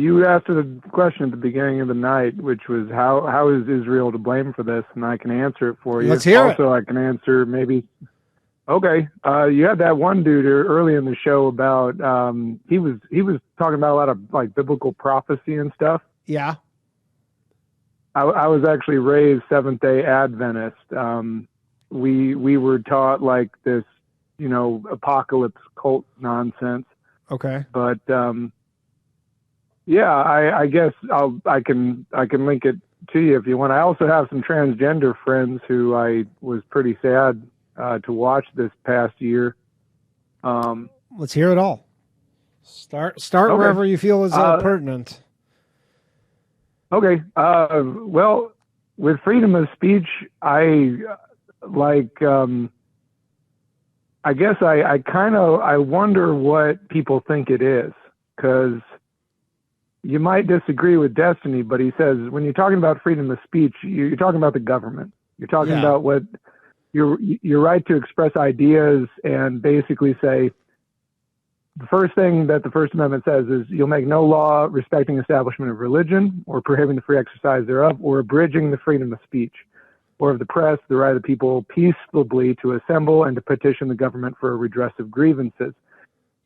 you asked the question at the beginning of the night, which was how is Israel to blame for this, and I can answer it for you. Let's hear it. Also, I can answer maybe. Okay, you had that one dude early in the show about he was talking about a lot of like biblical prophecy and stuff. Yeah. I was actually raised Seventh-day Adventist. We were taught like this, apocalypse cult nonsense. Okay. But yeah, I guess I can link it to you if you want. I also have some transgender friends who I was pretty sad to watch this past year. Let's hear it all. Start okay. wherever you feel is pertinent. Okay. Well, with freedom of speech, I guess I wonder what people think it is, because you might disagree with Destiny, but he says when you're talking about freedom of speech, you're talking about the government. You're talking about what your right to express ideas and basically say the first thing that the First Amendment says is you'll make no law respecting establishment of religion or prohibiting the free exercise thereof or abridging the freedom of speech or of the press, the right of the people peaceably to assemble and to petition the government for a redress of grievances.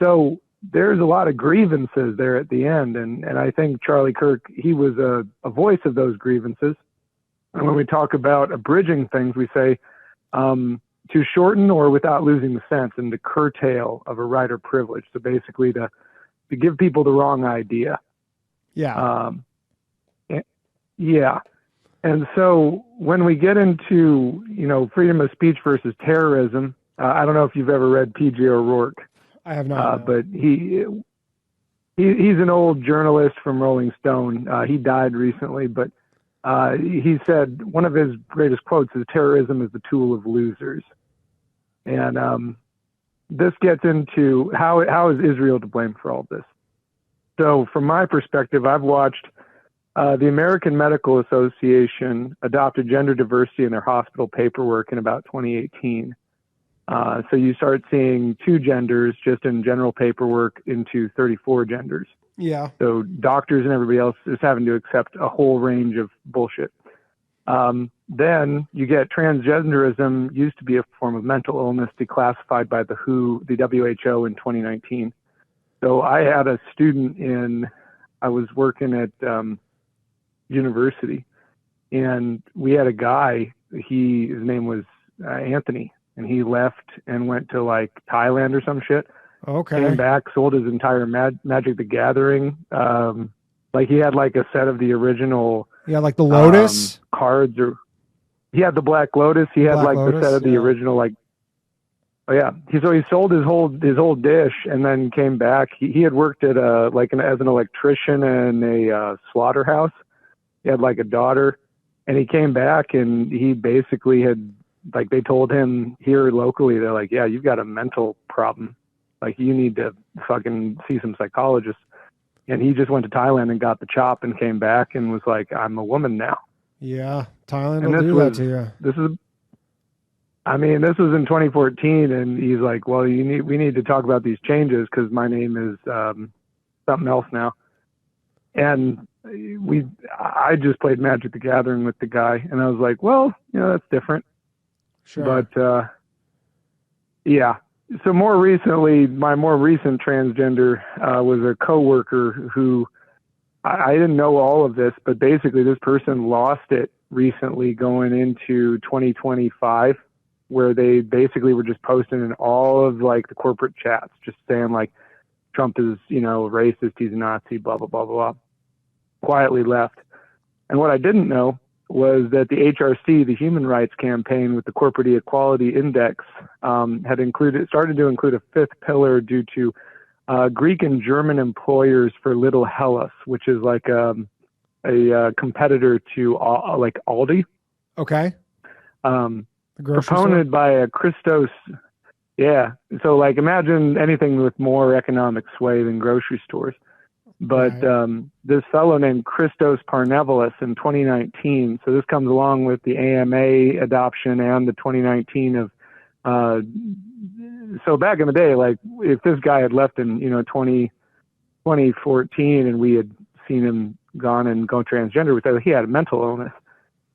So there's a lot of grievances there at the end. And I think Charlie Kirk, he was a voice of those grievances. And when we talk about abridging things, we say to shorten or without losing the sense and to curtail of a right or privilege. So basically to give people the wrong idea. Yeah. Yeah. And so when we get into, freedom of speech versus terrorism, I don't know if you've ever read P.J. O'Rourke. I have not. But he's an old journalist from Rolling Stone. He died recently, but he said one of his greatest quotes is terrorism is the tool of losers. And this gets into how is Israel to blame for all this? So from my perspective, I've watched the American Medical Association adopted gender diversity in their hospital paperwork in about 2018. So you start seeing 2 genders just in general paperwork into 34 genders. Yeah. So doctors and everybody else is having to accept a whole range of bullshit. Then you get transgenderism used to be a form of mental illness declassified by the WHO in 2019. So I had a student I was working at university, and we had a guy, his name was Anthony, and he left and went to like Thailand or some shit. Okay. Came back, sold his entire Magic the Gathering. Like he had like a set of the original. Yeah, like the Lotus cards, or he had the Black Lotus. He had like the set of the original, like. Oh yeah. He sold his whole dish and then came back. He had worked at as an electrician in a slaughterhouse. He had like a daughter, and he came back and he basically had, like, they told him here locally, they're like, yeah, you've got a mental problem. Like, you need to fucking see some psychologists. And he just went to Thailand and got the chop and came back and was like, I'm a woman now. Yeah. Thailand will do that to you. This was in 2014, and he's like, well, we need to talk about these changes because my name is something else now. And I just played Magic the Gathering with the guy, and I was like, well, that's different. Sure. But yeah. So more recently, my more recent transgender was a coworker who I didn't know all of this, but basically this person lost it recently going into 2025, where they basically were just posting in all of like the corporate chats, just saying like Trump is, racist, he's a Nazi, blah, blah, blah, blah, blah. Quietly left. And what I didn't know was that the HRC, the Human Rights Campaign with the Corporate Equality Index, started to include a 5th pillar due to Greek and German employers for Little Hellas, which is like a competitor to like Aldi. Okay. Proponent by a Christos. Yeah. So like imagine anything with more economic sway than grocery stores. But right. This fellow named Christos Parnevelis in 2019, so this comes along with the AMA adoption and the 2019 of, so back in the day, like if this guy had left in, 2014 and we had seen him gone and go transgender. We thought he had a mental illness.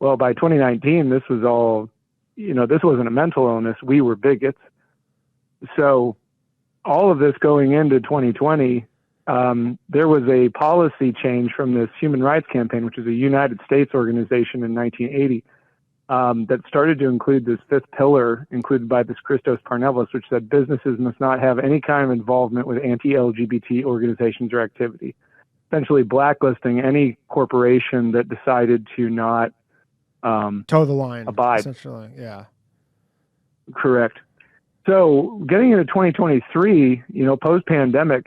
Well, by 2019, this was all, this wasn't a mental illness. We were bigots. So all of this going into 2020, there was a policy change from this Human Rights Campaign, which is a United States organization in 1980, that started to include this fifth pillar included by this Christos Parnellos, which said businesses must not have any kind of involvement with anti-LGBT organizations or activity, essentially blacklisting any corporation that decided to not toe the line, abide. Essentially, yeah. Correct. So getting into 2023, post-pandemic,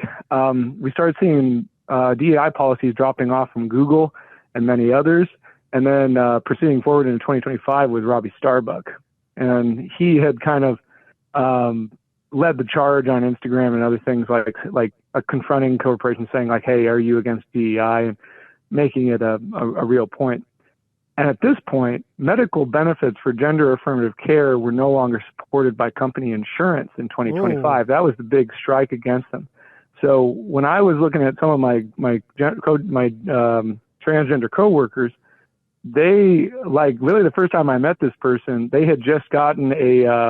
we started seeing DEI policies dropping off from Google and many others. And then proceeding forward into 2025 with Robbie Starbuck. And he had kind of led the charge on Instagram and other things like confronting corporations saying like, hey, are you against DEI? And making it a real point. And at this point, medical benefits for gender affirmative care were no longer supported by company insurance in 2025. Ooh. That was the big strike against them. So when I was looking at some of my transgender coworkers, they literally the first time I met this person, they had just gotten a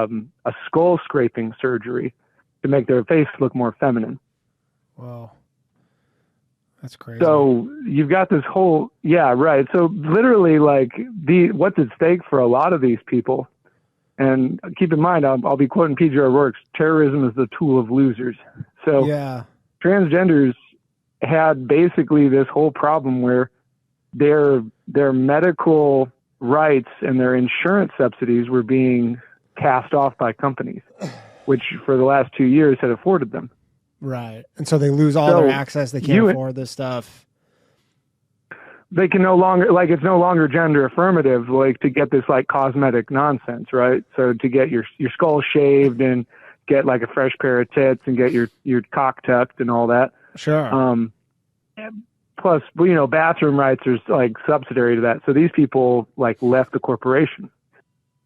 skull scraping surgery to make their face look more feminine. Wow. That's crazy. So you've got this whole, yeah, right. So literally what's at stake for a lot of these people, and keep in mind, I'll be quoting PJ O'Rourke's, terrorism is the tool of losers. So yeah. Transgenders had basically this whole problem where their medical rights and their insurance subsidies were being cast off by companies, which for the last 2 years had afforded them. Right. And so they lose all their access. They can't afford this stuff. They can no longer, it's no longer gender affirmative, to get this cosmetic nonsense, right? So to get your skull shaved and get a fresh pair of tits and get your cock tucked and all that. Sure. Plus, bathroom rights are subsidiary to that. So these people left the corporation,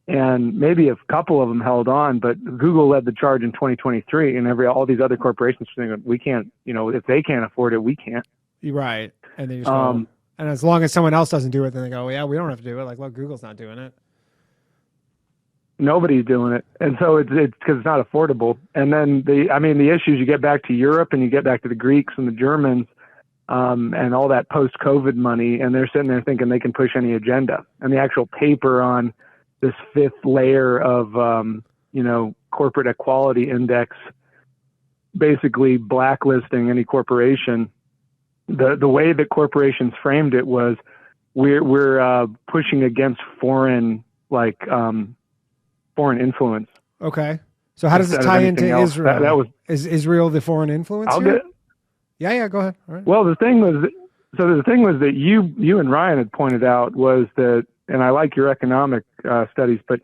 and maybe a couple of them held on, but Google led the charge in 2023, and all these other corporations saying we can't, if they can't afford it, we can't. You're right. And they just go, and as long as someone else doesn't do it, then they go, yeah, we don't have to do it. Look, Google's not doing it. Nobody's doing it. And so it's because it's not affordable. And then the issues, you get back to Europe and you get back to the Greeks and the Germans, and all that post-COVID money, and they're sitting there thinking they can push any agenda. And the actual paper on this fifth layer of, corporate equality index, basically blacklisting any corporation. The way that corporations framed it was, we're pushing against foreign influence. Okay, so how does it tie into Israel? Is Israel the foreign influence? Yeah, go ahead. All right. Well, the thing was that you and Ryan had pointed out was that, and I like your economic studies, but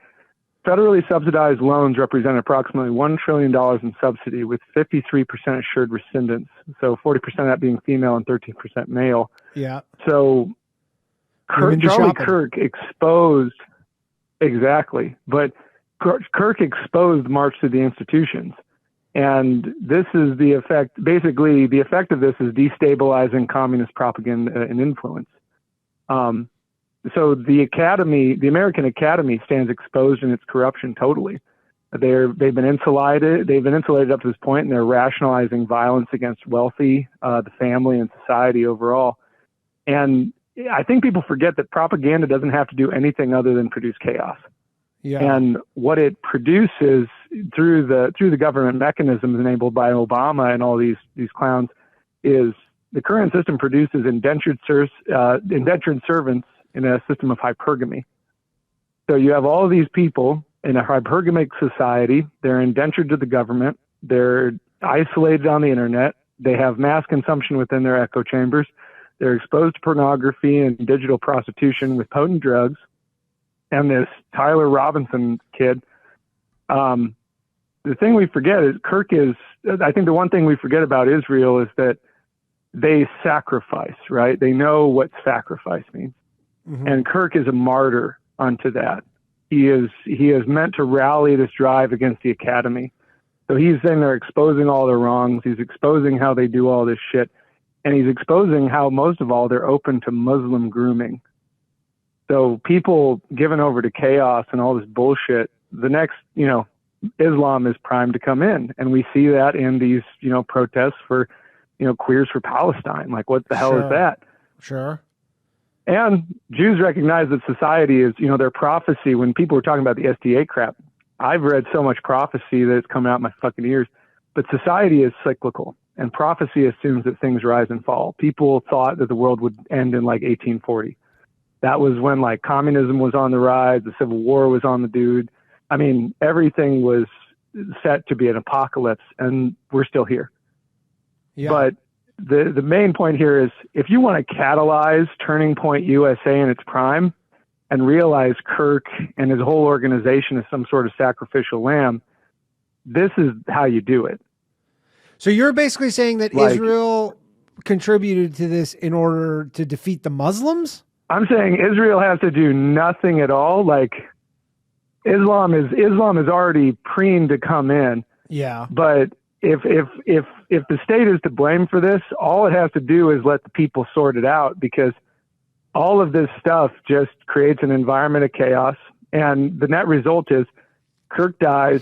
federally subsidized loans represent approximately $1 trillion in subsidy, with 53% assured rescindents. So 40% of that being female and 13% male. Yeah. So Charlie Kirk exposed, exactly, but Kirk exposed March to the institutions. And this is the effect. Basically, the effect of this is destabilizing communist propaganda and influence. So the American Academy stands exposed in its corruption totally. They've been insulated. They've been insulated up to this point, and they're rationalizing violence against wealthy, the family, and society overall. And I think people forget that propaganda doesn't have to do anything other than produce chaos. Yeah. And what it produces through the government mechanisms enabled by Obama and all these clowns is the current system produces indentured servants in a system of hypergamy. So you have all of these people in a hypergamic society. They're indentured to the government. They're isolated on the internet. They have mass consumption within their echo chambers. They're exposed to pornography and digital prostitution with potent drugs. And this Tyler Robinson kid, the thing we forget is I think the one thing we forget about Israel is that they sacrifice, right? They know what sacrifice means. Mm-hmm. And Kirk is a martyr unto that. He is meant to rally this drive against the academy. So he's saying they're exposing all their wrongs. He's exposing how they do all this shit. and he's exposing how most of all they're open to Muslim grooming. So people given over to chaos and all this bullshit, the next, Islam is primed to come in. And we see that in these, protests for, queers for Palestine. Like, what the hell is that? Sure. And Jews recognize that society is, their prophecy. When people were talking about the SDA crap, I've read so much prophecy that it's coming out my fucking ears. But society is cyclical, and prophecy assumes that things rise and fall. People thought that the world would end in like 1840. That was when like communism was on the rise, the Civil War was on the dude. I mean, everything was set to be an apocalypse, and we're still here. Yeah. But the main point here is, if you want to catalyze Turning Point USA in its prime and realize Kirk and his whole organization is some sort of sacrificial lamb, this is how you do it. So you're basically saying that Israel contributed to this in order to defeat the Muslims? I'm saying Israel has to do nothing at all. Like, Islam is already preened to come in. Yeah. But if the state is to blame for this, all it has to do is let the people sort it out, because all of this stuff just creates an environment of chaos. And the net result is Kirk dies,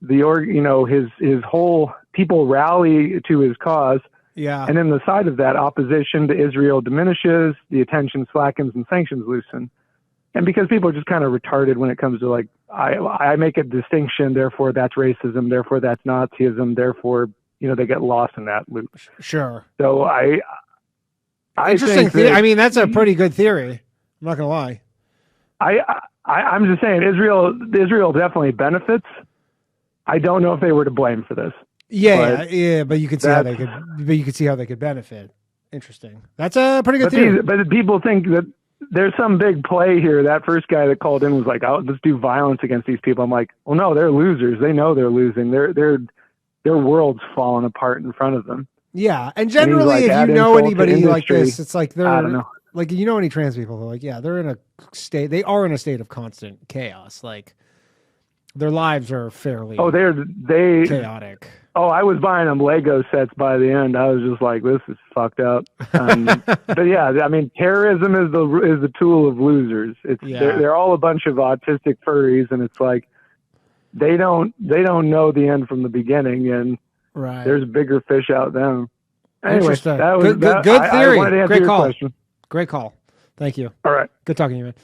his whole people rally to his cause. Yeah. And then the side of that, opposition to Israel diminishes, the attention slackens, and sanctions loosen. And because people are just kind of retarded when it comes to like, I make a distinction, therefore that's racism, therefore that's Nazism, therefore, they get lost in that loop. Sure. So I interesting. I mean, that's a pretty good theory. I'm not gonna lie. I'm just saying Israel definitely benefits. I don't know if they were to blame for this. Yeah, but you could see how they could. But you could see how they could benefit. Interesting. That's a pretty good theory. But people think that there's some big play here. That first guy that called in was like, "Oh, let's do violence against these people." I'm like, "Well, no, they're losers. They know they're losing. Their world's falling apart in front of them." Yeah, and generally, if you know anybody like this, it's like they're. I don't know. Like, any trans people, they're like, yeah, they are in a state of constant chaos. Like, their lives are fairly they chaotic. Oh, I was buying them Lego sets by the end. I was just like, this is fucked up. But yeah, I mean, terrorism is the tool of losers. They're all a bunch of autistic furries, and it's like they don't know the end from the beginning, and there's bigger fish out there. Anyway, that was good theory. I wanted to answer Great your call. question. Great call. Thank you. All right. Good talking to you, man.